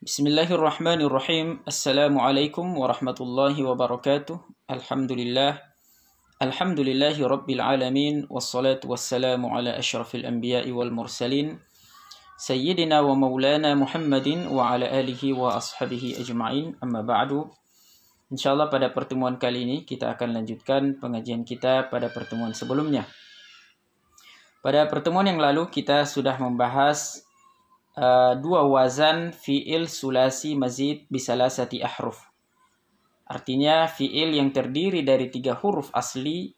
Bismillahirrahmanirrahim. Assalamualaikum warahmatullahi wabarakatuh. Alhamdulillah. Alhamdulillahi rabbil alamin. Wassalatu wassalamu ala ashrafil anbiya'i wal mursalin. Sayyidina wa maulana Muhammadin wa ala alihi wa ashabihi ajma'in. Amma ba'du. Insyaallah pada pertemuan kali ini kita akan lanjutkan pengajian kita pada pertemuan sebelumnya. Pada pertemuan yang lalu kita sudah membahas dua wazan fi'il sulasi mazid bisalasati ahruf. Artinya fi'il yang terdiri dari 3 huruf asli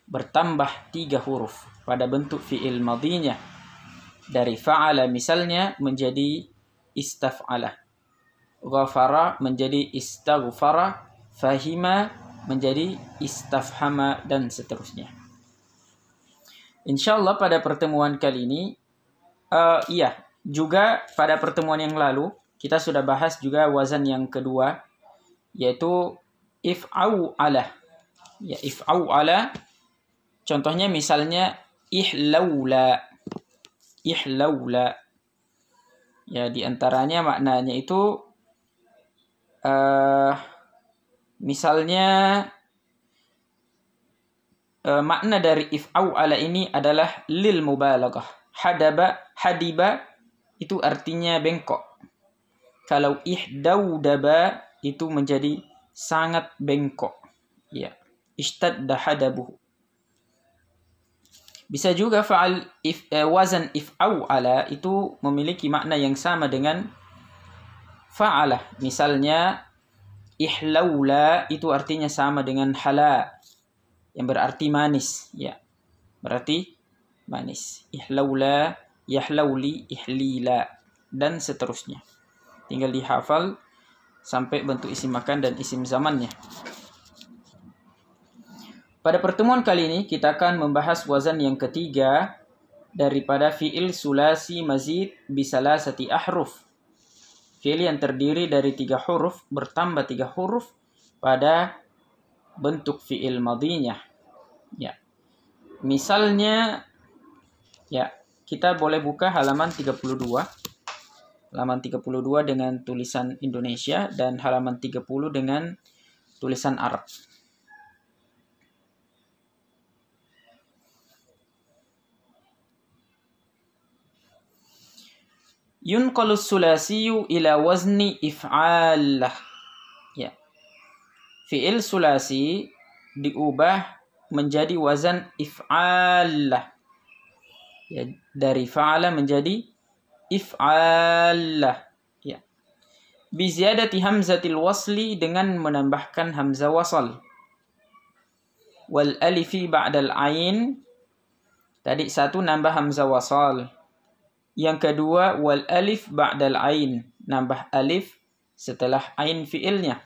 bertambah 3 huruf pada bentuk fi'il madinya. Dari fa'ala misalnya menjadi istaf'ala. Ghafara menjadi istaghfara. Fahima menjadi istafhama dan seterusnya. Insyaallah pada pertemuan kali ini juga pada pertemuan yang lalu kita sudah bahas juga wazan yang kedua, yaitu if'au ala. Ya, if'au ala. Contohnya misalnya ihlaula. Ihlaula. Ya, di antaranya maknanya itu misalnya makna dari if'au ala ini adalah lil mubalaghah. Hadiba itu artinya bengkok. Kalau ihdaudaba itu menjadi sangat bengkok. Ya, ishtadda hadabuhu. Bisa juga wazan if'au ala itu memiliki makna yang sama dengan fa'ala. Misalnya ihlaula itu artinya sama dengan hala, yang berarti manis. Ya, berarti manis. Ihlaula, yahlauli, ihlila, dan seterusnya. Tinggal dihafal sampai bentuk isim makan dan isim zamannya. Pada pertemuan kali ini kita akan membahas wazan yang ketiga daripada fi'il sulasi mazid bisalasati ahruf. Fi'il yang terdiri dari 3 huruf bertambah 3 huruf pada bentuk fi'il madinya. Ya. Misalnya, ya, kita boleh buka halaman 32. Halaman 32 dengan tulisan Indonesia dan halaman 30 dengan tulisan Arab. Yunqalus sulasiyu ila wazni if'alah. Ya. Fi'il sulasi diubah menjadi wazan if'alah. Ya, dari fa'ala menjadi if'alah. Ya. Biziyadati hamzatil wasli, dengan menambahkan hamzah wasal. Wal alifi ba'dal ain. Tadi satu nambah hamzah wasal. Yang kedua wal alif ba'dal ain, nambah alif setelah ain fi'ilnya.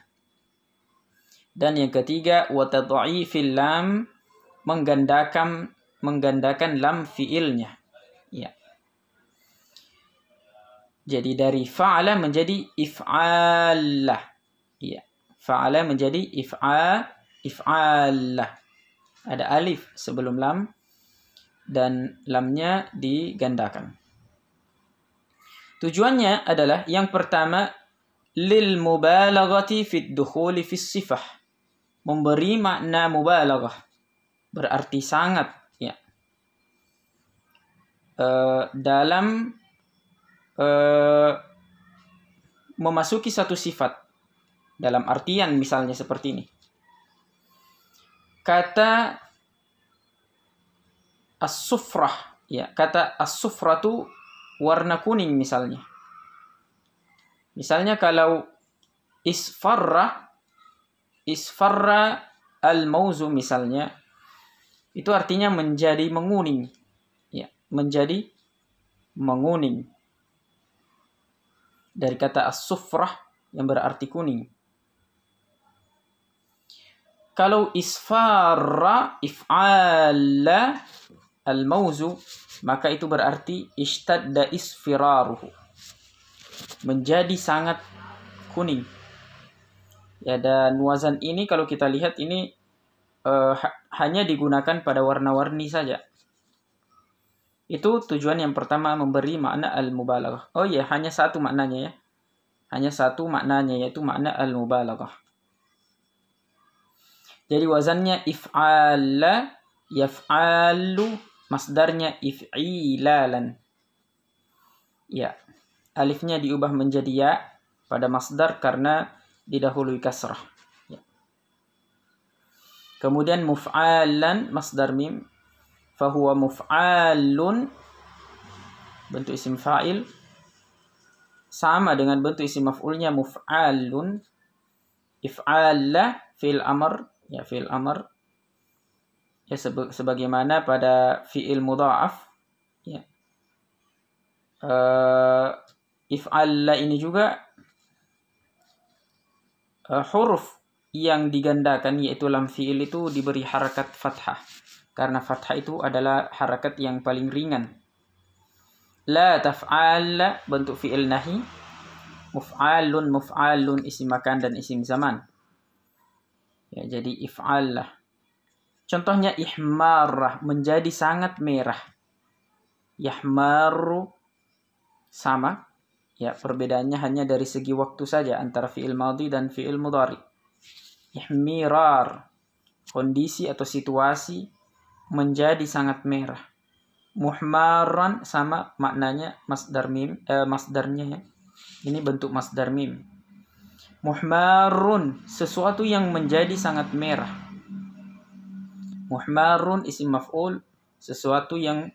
Dan yang ketiga wa tad'ifil lam, menggandakan lam fi'ilnya. Ya. Jadi dari fa'ala menjadi if'alah. Ya. Fa'ala menjadi if'alah. Ada alif sebelum lam dan lamnya digandakan. Tujuannya adalah yang pertama lil mubalaghati fid dukhuli fis sifah. Memberi makna mubalaghah. Berarti sangat, ya. Dalam memasuki satu sifat. Dalam artian misalnya seperti ini. Kata as-sufrah, ya, kata as-sufratu warna kuning misalnya. Misalnya kalau isfarra al-mauzu misalnya, itu artinya menjadi menguning. Ya, menjadi menguning. Dari kata as-sufrah yang berarti kuning. Kalau isfarra if'ala al-mauzu, maka itu berarti ishtadda isfiraruhu. Menjadi sangat kuning. Ya, dan wazan ini kalau kita lihat ini hanya digunakan pada warna-warni saja. Itu tujuan yang pertama, memberi makna al-mubalaghah. Oh ya, hanya satu maknanya ya. hanya satu maknanya, yaitu makna al-mubalaghah. Jadi wazannya if'ala, yaf'alu, masdarnya if'ilalan. Ya, alifnya diubah menjadi ya pada masdar karena didahului kasrah. Ya. Kemudian muf'alan, masdar mim, fahuwa muf'alun, bentuk isim fa'il, sama dengan bentuk isim maf'ulnya muf'alun. If'ala, fi'il amr, ya fi'il amr, ya sebagaimana pada fi'il mudha'af, ya. If'ala ini juga huruf yang digandakan, yaitu lam fi'il itu diberi harakat fathah, karena fathah itu adalah harakat yang paling ringan. La taf'al, bentuk fi'il nahi. Muf'alun, muf'alun, isim makan dan isim zaman. Ya, jadi if'alah. Contohnya ihmarah, menjadi sangat merah. Yahmaru, sama. Ya, perbedaannya hanya dari segi waktu saja antara fi'il madhi dan fi'il mudhari. Ihmirar, kondisi atau situasi menjadi sangat merah. Muhmaran, sama maknanya masdar mim, masdarnya ya. Ini bentuk masdar mim. Muhmarun, sesuatu yang menjadi sangat merah. Muhmarun isim maf'ul, sesuatu yang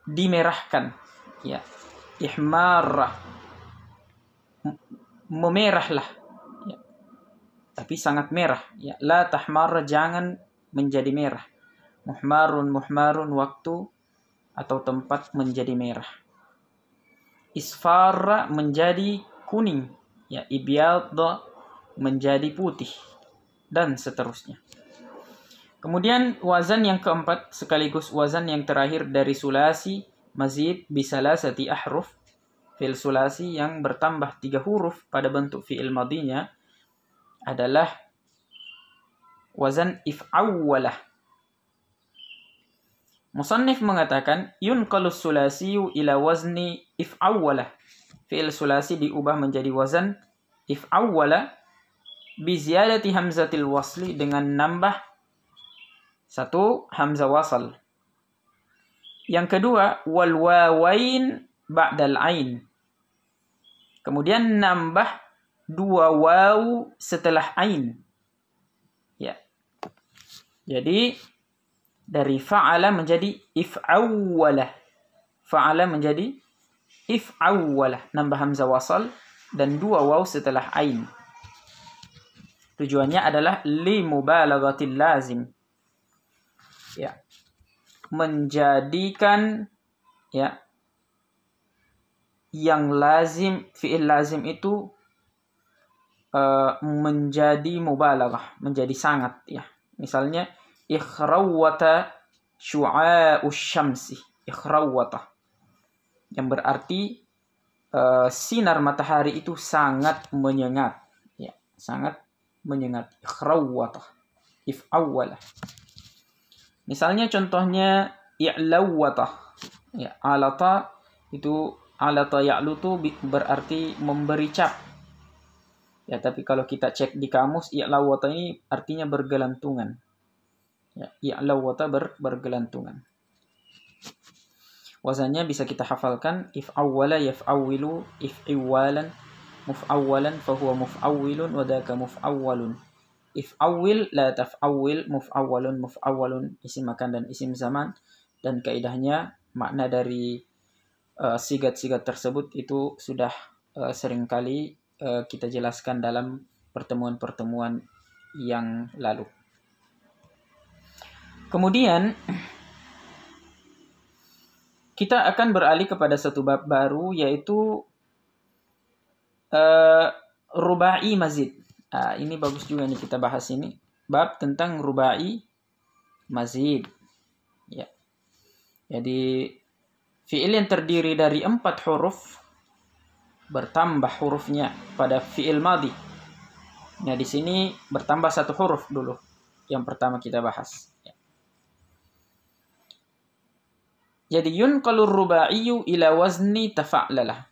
dimerahkan. Ya, ihmarah, memerahlah. Ya. Tapi sangat merah. Ya, la tahmar, jangan menjadi merah. Muhmarun, muhmarun, waktu atau tempat menjadi merah. Isfarra, menjadi kuning. Ya, ibyadda, menjadi putih. Dan seterusnya. Kemudian wazan yang keempat, sekaligus wazan yang terakhir dari sulasi, mazid bisalasati ahruf. Fi'il sulasi yang bertambah 3 huruf pada bentuk fi'il madinya adalah wazan if'awwalah. Musannif mengatakan yunqalus sulasiyu ila wazni if'awwalah. Fi'il sulasi diubah menjadi wazan if'awwalah bi ziyadati hamzatil wasli, dengan nambah satu hamzah wasal. Yang kedua wal wawain ba'dal ain. Kemudian nambah 2 waw setelah ain. Ya. Jadi dari fa'ala menjadi if'awwalah. Fa'ala menjadi if'awwalah, nambah hamzah wasal dan 2 waw setelah ain. Tujuannya adalah li mubalaghatil lazim. Ya. Menjadikan ya yang lazim, fi'il lazim itu menjadi mubalaghah, menjadi sangat ya. Misalnya ikhrawwata syu'a'us syamsi. Ikhrawwata, yang berarti sinar matahari itu sangat menyengat ya, sangat menyengat. Ikhrawwata, if'awwalah. Misalnya contohnya i'lawwata. Ya, alata itu, alata ya'lutu berarti memberi cap. Ya, tapi kalau kita cek di kamus, i'lawwata ini artinya bergelantungan. Ya, i'lawwata bergelantungan. Wazannya bisa kita hafalkan if'awwala yaf'awwilu, if'iwalan, muf'awwalan fahuwa muf'awwilun wa dzaka muf'awwalun. If'awwil, la taf'awwil, muf'awwalun, muf'awwalun, isim makan dan isim zaman. Dan kaidahnya makna dari sigat-sigat tersebut itu sudah seringkali kita jelaskan dalam pertemuan-pertemuan yang lalu. Kemudian kita akan beralih kepada satu bab baru, yaitu rubai mazid. Ini bagus juga nih kita bahas ini. Bab tentang rubai mazid. Ya. Jadi fi'il yang terdiri dari 4 huruf bertambah hurufnya pada fi'il madhi. Nah, di sini bertambah 1 huruf dulu. Yang pertama kita bahas. Ya. Jadi yunqalur rubaiyu ila wazni tafa'lalah.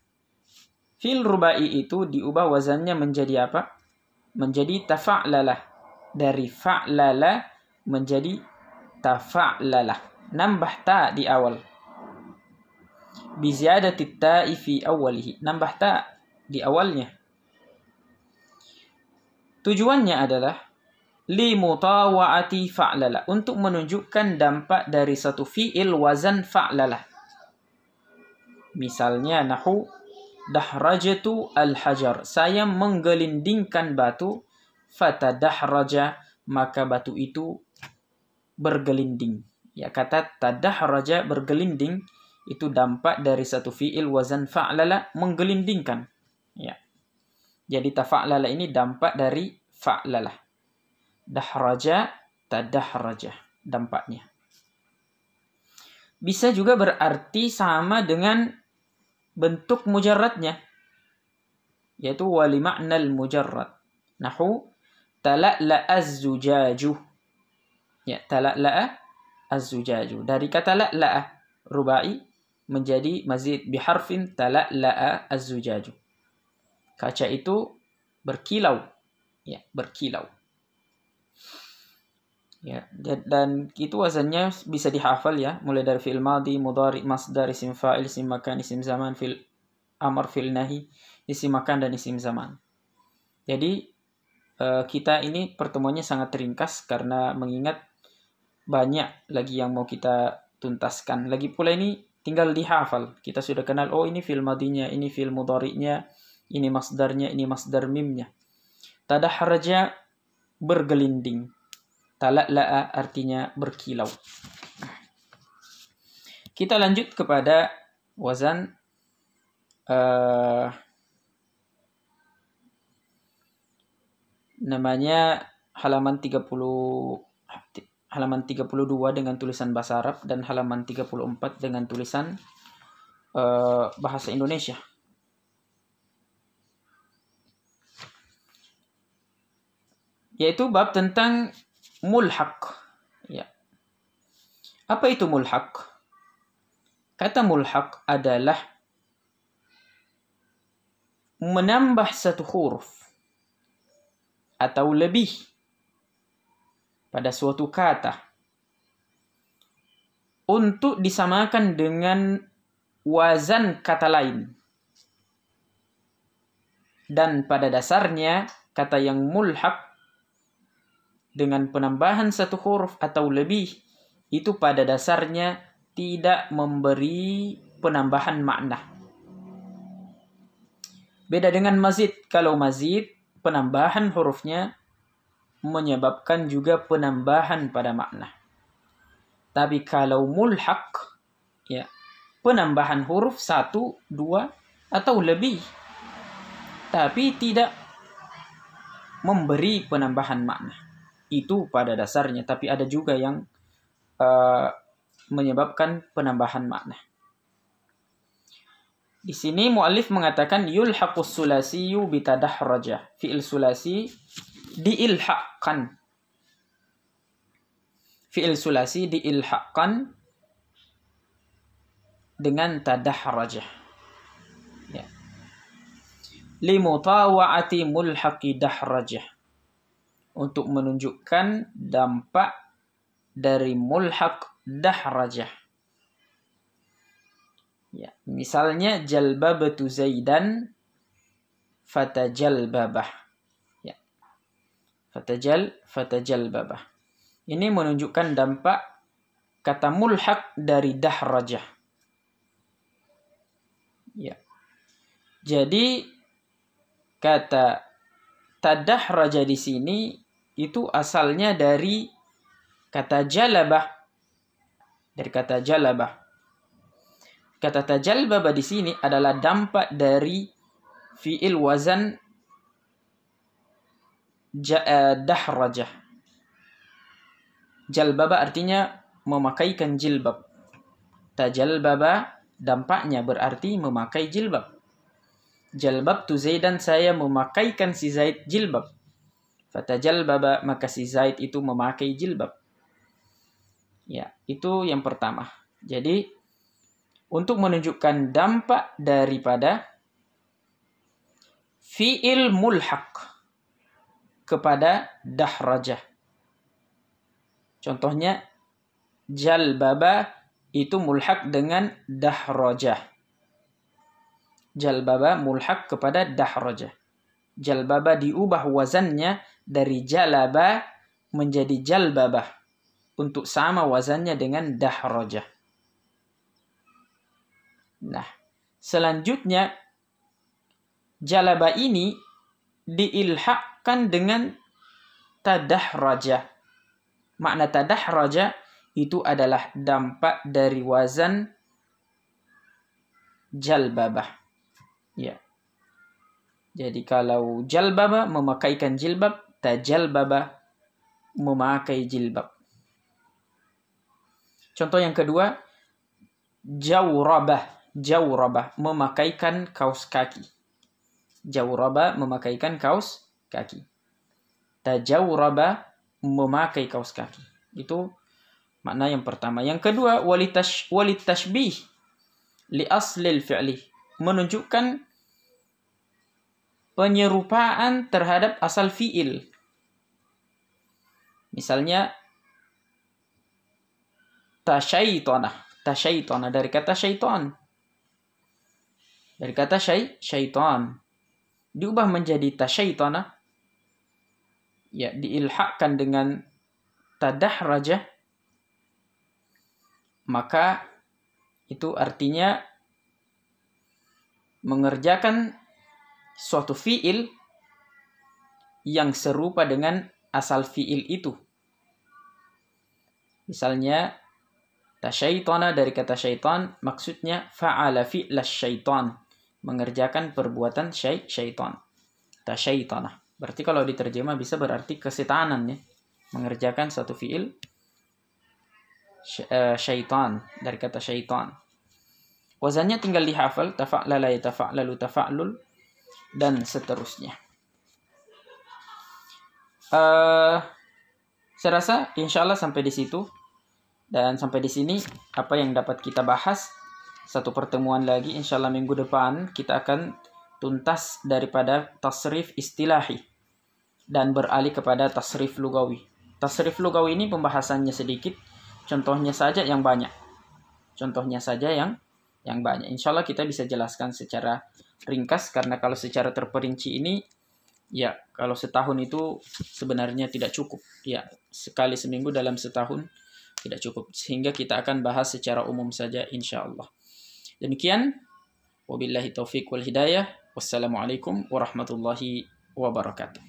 Fi'il rubai itu diubah wazannya menjadi apa? Menjadi tafa'lalah. Dari fa'lala menjadi tafa'lalah. Nambah ta di awal. Biziyadati ta'i fi awalihi. Nambah ta di awalnya. Tujuannya adalah limutawa'ati fa'lala. Untuk menunjukkan dampak dari satu fi'il wazan fa'lala. Misalnya nahu dahrajatu al-hajar. Saya menggelindingkan batu. Fatadahraja. Maka batu itu bergelinding. Ya, kata tadahraja bergelinding itu dampak dari satu fi'il wazan fa'lala menggelindingkan. Ya. Jadi tafa'lala ini dampak dari fa'lala. Dahraja, tadahraja dampaknya. Bisa juga berarti sama dengan bentuk mujarradnya, yaitu wali ma'nal mujarrad. Nahu tala'la'a az-zujaju. Ya, tala'la'a az-zujaju. Dari kata la'la'a rubai menjadi mazid biharfin tala'la'a az-zujaju. Kaca itu berkilau. Ya, berkilau. Ya, dan itu wazannya bisa dihafal ya, mulai dari fi'il madhi, mudhari, masdar, isim fa'il, isim makan, isim zaman, fi'il amr, fi'il nahi, isim makan dan isim zaman. Jadi kita ini pertemuannya sangat ringkas karena mengingat banyak lagi yang mau kita tuntaskan. Lagi pula ini tinggal dihafal. Kita sudah kenal, oh ini fi'il madhinya, ini fi'il mudhari'nya, ini masdarnya, ini masdar mimnya. Tadahraja bergelinding. Tala'la'a artinya berkilau. Kita lanjut kepada wazan namanya halaman 32 dengan tulisan bahasa Arab dan halaman 34 dengan tulisan bahasa Indonesia. Yaitu bab tentang mulhaq. Ya. Apa itu mulhaq? Kata mulhaq adalah menambah satu huruf atau lebih pada suatu kata untuk disamakan dengan wazan kata lain. Dan pada dasarnya kata yang mulhaq dengan penambahan satu huruf atau lebih itu pada dasarnya tidak memberi penambahan makna. Beda dengan mazid. Kalau mazid penambahan hurufnya menyebabkan juga penambahan pada makna. Tapi kalau mulhaq, ya, penambahan huruf 1, 2 atau lebih, tapi tidak memberi penambahan makna. Itu pada dasarnya, tapi ada juga yang menyebabkan penambahan makna. Di sini muallif mengatakan yulhaqus sulasiyu bitadahraja. Fi'il sulasi diilhaqkan. Fi'il sulasi diilhaqkan dengan tadahraja. Ya. Limutawa'ati mulhaqi dahrajah. Untuk menunjukkan dampak dari mulhaq dahrajah. Ya, misalnya jalbabatu Zaidan fatajalbabah. Ya. Fatajalbabah. Ini menunjukkan dampak kata mulhaq dari dahrajah. Ya. Jadi kata tadahraja di sini itu asalnya dari kata jalabah. Dari kata jalabah. Kata tajalbaba di sini adalah dampak dari fi'il wazan dahrajah. Jalbaba artinya memakaikan jilbab. Tajalbaba dampaknya berarti memakai jilbab. Jalbabtu Zaidan, saya memakaikan si Zaid jilbab. Fatajalbaba, maka si Zaid itu memakai jilbab. Ya, itu yang pertama. Jadi untuk menunjukkan dampak daripada fi'il mulhaq kepada dahrajah. Contohnya jalbaba itu mulhaq dengan dahrajah. Jalbaba mulhaq kepada dahrajah. Jalbaba diubah wazannya dari jalaba menjadi jalbabah untuk sama wazannya dengan dahrajah. Nah, selanjutnya jalaba ini diilhaqkan dengan tadahraja. Makna tadahraja itu adalah dampak dari wazan jalbabah. Ya. Jadi kalau jalbaba memakaikan jilbab, tajalbaba memakai jilbab. Contoh yang kedua, jawrabah. Jawrabah memakaikan kaos kaki. Jawraba memakaikan kaos kaki. Tajawraba memakai kaos kaki. Itu makna yang pertama. Yang kedua, walitashbih li aslil fi'li. Menunjukkan penyerupaan terhadap asal fi'il. Misalnya tasyaitana. Tasyaitana dari kata syaitan. Dari kata syaitan. Diubah menjadi tasyaitana, ya, diilhaqkan dengan tadahraja, maka itu artinya mengerjakan suatu fi'il yang serupa dengan asal fi'il itu. Misalnya tasyaitana dari kata syaitan, maksudnya fa'ala fi'las syaitan, mengerjakan perbuatan syaitan. Tasyaitana. Berarti kalau diterjemah bisa berarti kesetanan, ya. Mengerjakan satu fi'il syaitan dari kata syaitan. Wazannya tinggal dihafal, tafa'lala yatafa'lalu tafa'lul dan seterusnya. Saya rasa insyaallah sampai di situ. Dan sampai di sini apa yang dapat kita bahas. Satu pertemuan lagi insyaallah minggu depan kita akan tuntas daripada tasrif istilahi dan beralih kepada tasrif lugawi. Tasrif lugawi ini pembahasannya sedikit, contohnya saja yang banyak. Contohnya saja yang banyak. Insyaallah kita bisa jelaskan secara ringkas, karena kalau secara terperinci ini, ya kalau setahun itu sebenarnya tidak cukup. Ya, sekali seminggu dalam setahun tidak cukup. Sehingga kita akan bahas secara umum saja insyaallah. Demikian, wabillahi taufiq wal hidayah. Wassalamualaikum warahmatullahi wabarakatuh.